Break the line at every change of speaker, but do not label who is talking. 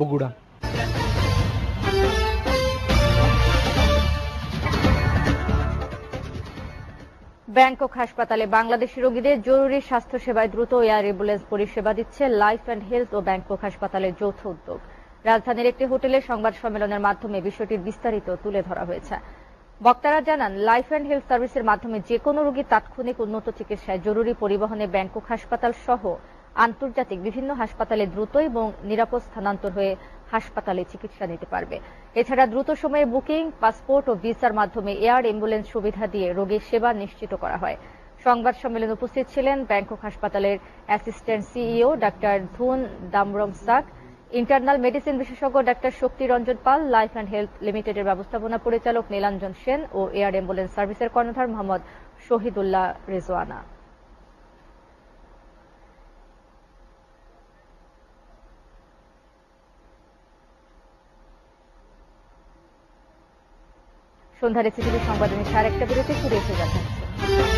Bogura.
Bangkok হাসপাতালে বাংলাদেশি রোগীদের জরুরি স্বাস্থ্য সেবায় দ্রুত এয়ার অ্যাম্বুলেন্স পরিষেবা দিচ্ছে লাইফ অ্যান্ড হেলথ ও ব্যাংকক হাসপাতালের যৌথ উদ্যোগ। রাজধানীর একটি হোটেলে সংবাদ সম্মেলনের মাধ্যমে বিষয়টির বিস্তারিত তুলে ধরা হয়েছে। বক্তারা জানান, লাইফ অ্যান্ড হেলথ সার্ভিসের মাধ্যমে যে কোনো রোগীর তাৎক্ষণিক উন্নত চিকিৎসায় জরুরি পরিবহনে ব্যাংকক হাসপাতাল সহ আন্তর্জাতিক বিভিন্ন হাসপাতালে দ্রুত এবং নিরাপদ স্থানান্তর হয়ে হাসপাতালে চিকিৎসা নিতে পারবে। এছাড়া দ্রুত সময়ে বুকিং, পাসপোর্ট ও ভিসার মাধ্যমে এয়ার অ্যাম্বুলেন্স সুবিধা দিয়ে রোগীর সেবা নিশ্চিত করা হয়। সংবাদ সম্মেলনে উপস্থিত ছিলেন ব্যাংকক হাসপাতালের অ্যাসিস্ট্যান্ট সিইও ডাক্তার ধুন দামরংসাক, ইন্টারনাল মেডিসিন বিশেষজ্ঞ ডাক্তার Shakti Ranjan Pal, life and health লিমিটেডের ব্যবস্থাপনা পরিচালক নীলাঞ্জন সেন ও এয়ার অ্যাম্বুলেন্স সার্ভিসের কর্ণধার মোহাম্মদ শহীদুল্লাহ রেজওয়ানা। সন্ধ্যার সিটিভি সংবাদে 1:30 বিরতি ফিরে এসে যাচ্ছে।